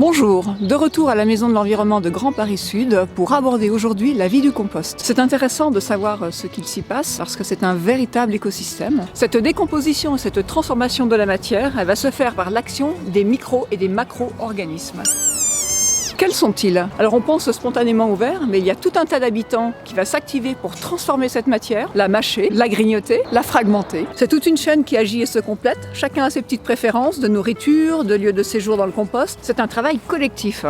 Bonjour, de retour à la Maison de l'Environnement de Grand Paris Sud pour aborder aujourd'hui la vie du compost. C'est intéressant de savoir ce qu'il s'y passe parce que c'est un véritable écosystème. Cette décomposition et cette transformation de la matière, elle va se faire par l'action des micro- et des macro-organismes. Quels sont-ils? Alors on pense spontanément au verre, mais il y a tout un tas d'habitants qui va s'activer pour transformer cette matière, la mâcher, la grignoter, la fragmenter. C'est toute une chaîne qui agit et se complète. Chacun a ses petites préférences de nourriture, de lieu de séjour dans le compost. C'est un travail collectif.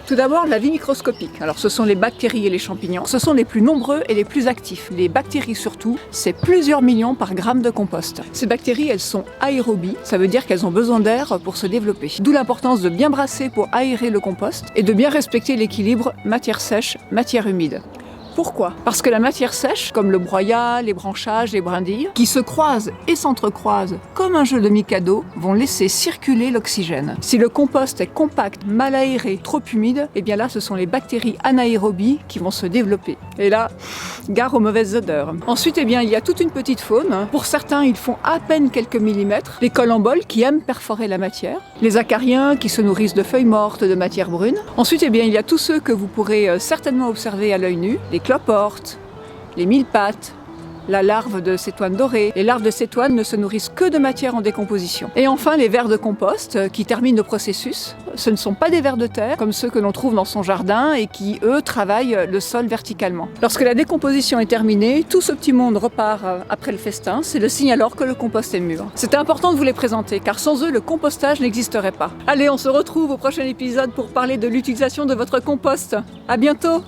Tout d'abord, la vie microscopique. Alors ce sont les bactéries et les champignons. Ce sont les plus nombreux et les plus actifs. Les bactéries surtout, c'est plusieurs millions par gramme de compost. Ces bactéries, elles sont aérobies. Ça veut dire qu'elles ont besoin d'air pour se développer. D'où l'importance de bien brasser pour aérer le compost et de bien respecter l'équilibre matière sèche, matière humide. Pourquoi? Parce que la matière sèche, comme le broyat, les branchages, les brindilles, qui se croisent et s'entrecroisent comme un jeu de Mikado, vont laisser circuler l'oxygène. Si le compost est compact, mal aéré, trop humide, eh bien là, ce sont les bactéries anaérobies qui vont se développer. Et là, gare aux mauvaises odeurs. Ensuite, eh bien, il y a toute une petite faune. Pour certains, ils font à peine quelques millimètres. Les collemboles qui aiment perforer la matière. Les acariens qui se nourrissent de feuilles mortes, de matière brune. Ensuite, eh bien, il y a tous ceux que vous pourrez certainement observer à l'œil nu. Les cloportes, les mille-pattes, la larve de cétoine dorée. Les larves de cétoine ne se nourrissent que de matière en décomposition. Et enfin, les vers de compost qui terminent le processus. Ce ne sont pas des vers de terre, comme ceux que l'on trouve dans son jardin et qui, eux, travaillent le sol verticalement. Lorsque la décomposition est terminée, tout ce petit monde repart après le festin. C'est le signe alors que le compost est mûr. C'était important de vous les présenter, car sans eux, le compostage n'existerait pas. Allez, on se retrouve au prochain épisode pour parler de l'utilisation de votre compost. À bientôt!